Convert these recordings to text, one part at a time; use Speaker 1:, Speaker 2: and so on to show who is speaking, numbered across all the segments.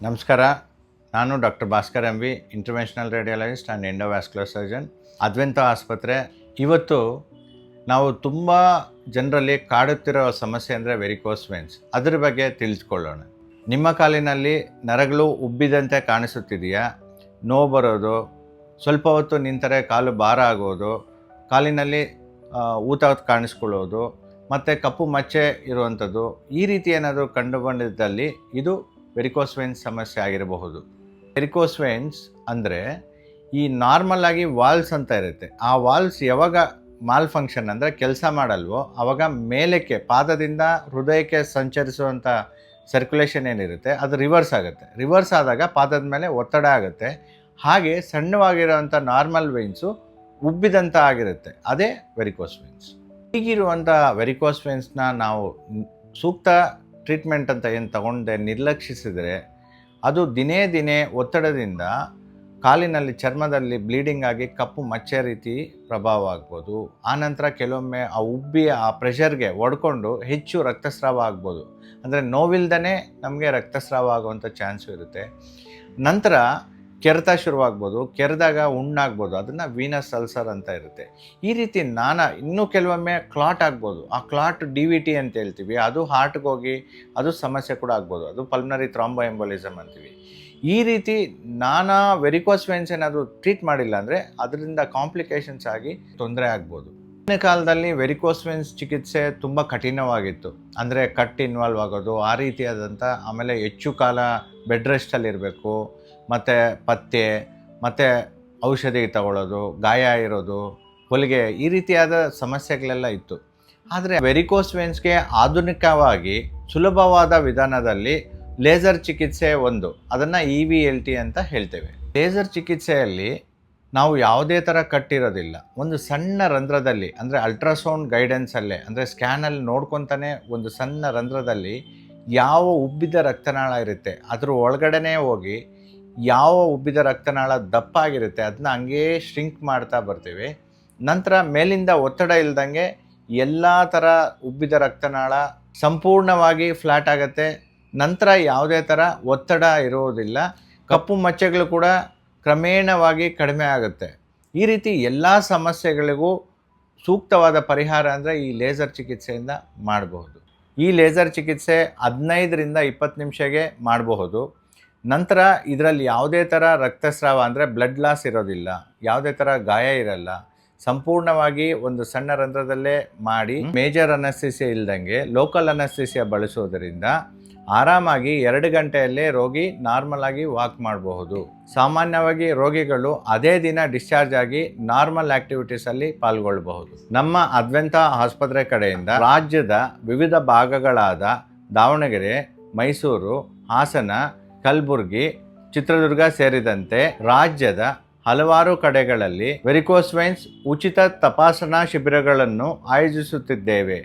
Speaker 1: ನಮಸ್ಕಾರ. ನಾನು doctor Bhaskar M V, interventional radiologist and endovascular surgeon, Advanta ಆಸ್ಪತ್ರೆ. ಇವತ್ತು ನಾವು ತುಂಬ ಜನರಲ್ಲಿ ಕಾಡುತ್ತಿರೋ ಸಮಸ್ಯೆ ಅಂದರೆ ವೆರಿಕೋಸ್ ವೇನ್ಸ್. ಅದರ ಬಗ್ಗೆ ತಿಳಿದುಕೊಳ್ಳೋಣ. ನಿಮ್ಮ ಕಾಲಿನಲ್ಲಿ ನರಗಳು ಉಬ್ಬಿದಂತೆ ಕಾಣಿಸುತ್ತಿದೆಯಾ? ನೋವು ಬರೋದು, ಸ್ವಲ್ಪ ಹೊತ್ತು ನಿಂತರೆ ಕಾಲು ಭಾರ ಆಗೋದು, ಕಾಲಿನಲ್ಲಿ ಊತ ಕಾಣಿಸ್ಕೊಳ್ಳೋದು ಮತ್ತು ಕಪ್ಪು ಮಚ್ಚೆ ಇರುವಂಥದ್ದು, ಈ ರೀತಿ ಏನಾದರೂ ಕಂಡುಬಂದಿದ್ದಲ್ಲಿ ಇದು ವೆರಿಕೋಸ್ ವೇನ್ಸ್ ಸಮಸ್ಯೆ ಆಗಿರಬಹುದು. ವೆರಿಕೋಸ್ ವೇನ್ಸ್ ಅಂದರೆ ಈ ನಾರ್ಮಲ್ ಆಗಿ ವಾಲ್ಸ್ ಅಂತ ಇರುತ್ತೆ. ಆ ವಾಲ್ಸ್ ಯಾವಾಗ ಮಾಲ್ ಫಂಕ್ಷನ್ ಅಂದರೆ ಕೆಲಸ ಮಾಡಲ್ವೋ ಆವಾಗ ಮೇಲಕ್ಕೆ ಪಾದದಿಂದ ಹೃದಯಕ್ಕೆ ಸಂಚರಿಸುವಂಥ ಸರ್ಕ್ಯುಲೇಷನ್ ಏನಿರುತ್ತೆ ಅದು ರಿವರ್ಸ್ ಆಗುತ್ತೆ. ರಿವರ್ಸ್ ಆದಾಗ ಪಾದದ ಮೇಲೆ ಒತ್ತಡ ಆಗುತ್ತೆ. ಹಾಗೆ ಸಣ್ಣವಾಗಿರೋವಂಥ ನಾರ್ಮಲ್ ವೇನ್ಸು ಉಬ್ಬಿದಂಥ ಆಗಿರುತ್ತೆ. ಅದೇ ವೆರಿಕೋಸ್ ವೇನ್ಸ್. ಹೀಗಿರುವಂಥ ವೆರಿಕೋಸ್ ವೇನ್ಸ್ನ ನಾವು ಸೂಕ್ತ ಟ್ರೀಟ್ಮೆಂಟ್ ಅಂತ ಏನು ತಗೊಂಡೆ ನಿರ್ಲಕ್ಷಿಸಿದರೆ ಅದು ದಿನೇ ದಿನೇ ಒತ್ತಡದಿಂದ ಕಾಲಿನಲ್ಲಿ ಚರ್ಮದಲ್ಲಿ ಬ್ಲೀಡಿಂಗ್ ಆಗಿ ಕಪ್ಪು ಮಚ್ಚೆ ರೀತಿ ಪ್ರಭಾವ ಆಗ್ಬೋದು. ಆನಂತರ ಕೆಲವೊಮ್ಮೆ ಆ ಉಬ್ಬಿ ಆ ಪ್ರೆಷರ್ಗೆ ಒಡ್ಕೊಂಡು ಹೆಚ್ಚು ರಕ್ತಸ್ರಾವ ಆಗ್ಬೋದು. ಅಂದರೆ ನೋವಿಲ್ದೇ ನಮಗೆ ರಕ್ತಸ್ರಾವ ಆಗುವಂಥ ಚಾನ್ಸು ಇರುತ್ತೆ. ನಂತರ ಕೆರೆತ ಶುರುವಾಗ್ಬೋದು. ಕೆರೆದಾಗ ಹುಣ್ಣಾಗ್ಬೋದು. ಅದನ್ನು ವೀನಸ್ ಅಲ್ಸರ್ ಅಂತ ಇರುತ್ತೆ. ಈ ರೀತಿ ಇನ್ನೂ ಕೆಲವೊಮ್ಮೆ ಕ್ಲಾಟ್ ಆಗ್ಬೋದು. ಆ ಕ್ಲಾಟ್ DVT ಅಂತ ಹೇಳ್ತೀವಿ. ಅದು ಹಾರ್ಟ್ಗೆ ಹೋಗಿ ಅದು ಸಮಸ್ಯೆ ಕೂಡ ಆಗ್ಬೋದು. ಅದು ಪಲ್ಮನರಿ ಥ್ರಾಂಬೋಎಂಬೋಲಿಸಮ್ ಅಂತೀವಿ. ಈ ರೀತಿ ವೆರಿಕೋಸ್ ವೇನ್ಸ್ ಏನಾದರೂ ಟ್ರೀಟ್ ಮಾಡಿಲ್ಲ ಅಂದರೆ ಅದರಿಂದ ಕಾಂಪ್ಲಿಕೇಶನ್ಸ್ ಆಗಿ ತೊಂದರೆ ಆಗ್ಬೋದು. ಹಿಂದಿನ ಕಾಲದಲ್ಲಿ ವೆರಿಕೋಸ್ ವೇನ್ಸ್ ಚಿಕಿತ್ಸೆ ತುಂಬ ಕಠಿಣವಾಗಿತ್ತು. ಅಂದರೆ ಕಟ್ ಇನ್ವಾಲ್ವ್ ಆಗೋದು, ಆ ರೀತಿಯಾದಂಥ, ಆಮೇಲೆ ಹೆಚ್ಚು ಕಾಲ ಬೆಡ್ ರೆಸ್ಟಲ್ಲಿರಬೇಕು, ಮತ್ತು ಪಥ್ಯ ಮತ್ತು ಔಷಧಿ ತಗೊಳ್ಳೋದು, ಗಾಯ ಇರೋದು, ಹೊಲಿಗೆ, ಈ ರೀತಿಯಾದ ಸಮಸ್ಯೆಗಳೆಲ್ಲ ಇತ್ತು. ಆದರೆ ವೆರಿಕೋಸ್ ವೇನ್ಸ್ಗೆ ಆಧುನಿಕವಾಗಿ ಸುಲಭವಾದ ವಿಧಾನದಲ್ಲಿ ಲೇಸರ್ ಚಿಕಿತ್ಸೆ ಅದನ್ನು EVLT ಅಂತ ಹೇಳ್ತೇವೆ. ಲೇಸರ್ ಚಿಕಿತ್ಸೆಯಲ್ಲಿ ನಾವು ಯಾವುದೇ ಥರ ಕಟ್ಟಿರೋದಿಲ್ಲ. ಒಂದು ಸಣ್ಣ ರಂಧ್ರದಲ್ಲಿ, ಅಂದರೆ ಅಲ್ಟ್ರಾಸೌಂಡ್ ಗೈಡೆನ್ಸಲ್ಲೇ, ಅಂದರೆ ಸ್ಕ್ಯಾನಲ್ಲಿ ನೋಡ್ಕೊತಾನೆ ಒಂದು ಸಣ್ಣ ರಂಧ್ರದಲ್ಲಿ ಯಾವ ಉಬ್ಬಿದ ರಕ್ತನಾಳ ಇರುತ್ತೆ ಅದ್ರ ಒಳಗಡೆನೇ ಹೋಗಿ ಯಾವ ಉಬ್ಬಿದ ರಕ್ತನಾಳ ದಪ್ಪ ಆಗಿರುತ್ತೆ ಅದನ್ನ ಹಂಗೇ ಶ್ರಿಂಕ್ ಮಾಡ್ತಾ ಬರ್ತೀವಿ. ನಂತರ ಮೇಲಿಂದ ಒತ್ತಡ ಇಲ್ದಂಗೆ ಎಲ್ಲ ಥರ ಉಬ್ಬಿದ ರಕ್ತನಾಳ ಸಂಪೂರ್ಣವಾಗಿ ಫ್ಲ್ಯಾಟ್ ಆಗುತ್ತೆ. ನಂತರ ಯಾವುದೇ ಥರ ಒತ್ತಡ ಇರುವುದಿಲ್ಲ. ಕಪ್ಪು ಮಚ್ಚೆಗಳು ಕೂಡ ಕ್ರಮೇಣವಾಗಿ ಕಡಿಮೆ ಆಗುತ್ತೆ. ಈ ರೀತಿ ಎಲ್ಲ ಸಮಸ್ಯೆಗಳಿಗೂ ಸೂಕ್ತವಾದ ಪರಿಹಾರ ಅಂದರೆ ಈ ಲೇಸರ್ ಚಿಕಿತ್ಸೆಯಿಂದ ಮಾಡಬಹುದು. ಈ ಲೇಸರ್ ಚಿಕಿತ್ಸೆ 15ರಿಂದ 20 ನಿಮಿಷಗೆ ಮಾಡಬಹುದು. ನಂತರ ಇದರಲ್ಲಿ ಯಾವುದೇ ಥರ ರಕ್ತಸ್ರಾವ ಅಂದರೆ ಬ್ಲಡ್ ಲಾಸ್ ಇರೋದಿಲ್ಲ, ಯಾವುದೇ ಥರ ಗಾಯ ಇರಲ್ಲ. ಸಂಪೂರ್ಣವಾಗಿ ಒಂದು ಸಣ್ಣ ರಂಧ್ರದಲ್ಲೇ ಮಾಡಿ ಮೇಜರ್ ಅನಸ್ಥಿಸಿಯಾ ಇಲ್ದಂಗೆ ಲೋಕಲ್ ಅನಸ್ಥಿಸಿಯಾ ಬಳಸೋದರಿಂದ ಆರಾಮಾಗಿ 2 ಗಂಟೆಯಲ್ಲೇ ರೋಗಿ ನಾರ್ಮಲ್ ಆಗಿ ವಾಕ್ ಮಾಡಬಹುದು. ಸಾಮಾನ್ಯವಾಗಿ ರೋಗಿಗಳು ಅದೇ ದಿನ ಡಿಸ್ಚಾರ್ಜ್ ಆಗಿ ನಾರ್ಮಲ್ ಆಕ್ಟಿವಿಟೀಸಲ್ಲಿ ಪಾಲ್ಗೊಳ್ಳಬಹುದು. ನಮ್ಮ ಅದ್ವೆಂತ ಆಸ್ಪತ್ರೆ ಕಡೆಯಿಂದ ರಾಜ್ಯದ ವಿವಿಧ ಭಾಗಗಳಾದ ದಾವಣಗೆರೆ, ಮೈಸೂರು, ಹಾಸನ, ಕಲಬುರಗಿ, ಚಿತ್ರದುರ್ಗ ಸೇರಿದಂತೆ ರಾಜ್ಯದ ಹಲವಾರು ಕಡೆಗಳಲ್ಲಿ ವೆರಿಕೋಸ್ ವೇನ್ಸ್ ಉಚಿತ ತಪಾಸಣಾ ಶಿಬಿರಗಳನ್ನು ಆಯೋಜಿಸುತ್ತಿದ್ದೇವೆ.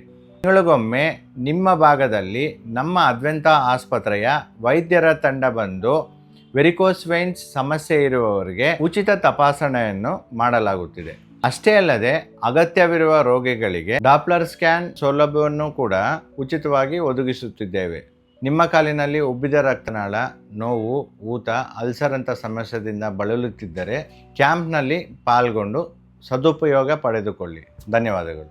Speaker 1: ತಿಂಗಳಿಗೊಮ್ಮೆ ನಿಮ್ಮ ಭಾಗದಲ್ಲಿ ನಮ್ಮ ಅದ್ವೆಂತ ಆಸ್ಪತ್ರೆಯ ವೈದ್ಯರ ತಂಡ ಬಂದು ವೆರಿಕೋಸ್ ವೇನ್ಸ್ ಸಮಸ್ಯೆ ಇರುವವರಿಗೆ ಉಚಿತ ತಪಾಸಣೆಯನ್ನು ಮಾಡಲಾಗುತ್ತಿದೆ. ಅಷ್ಟೇ ಅಲ್ಲದೆ ಅಗತ್ಯವಿರುವ ರೋಗಿಗಳಿಗೆ ಡಾಪ್ಲರ್ ಸ್ಕ್ಯಾನ್ ಸೌಲಭ್ಯವನ್ನು ಕೂಡ ಉಚಿತವಾಗಿ ಒದಗಿಸುತ್ತಿದ್ದೇವೆ. ನಿಮ್ಮ ಕಾಲಿನಲ್ಲಿ ಉಬ್ಬಿದ ರಕ್ತನಾಳ, ನೋವು, ಊತ, ಅಲ್ಸರ್ ಅಂತ ಸಮಸ್ಯೆಯಿಂದ ಬಳಲುತ್ತಿದ್ದರೆ ಕ್ಯಾಂಪ್ನಲ್ಲಿ ಪಾಲ್ಗೊಂಡು ಸದುಪಯೋಗ ಪಡೆದುಕೊಳ್ಳಿ. ಧನ್ಯವಾದಗಳು.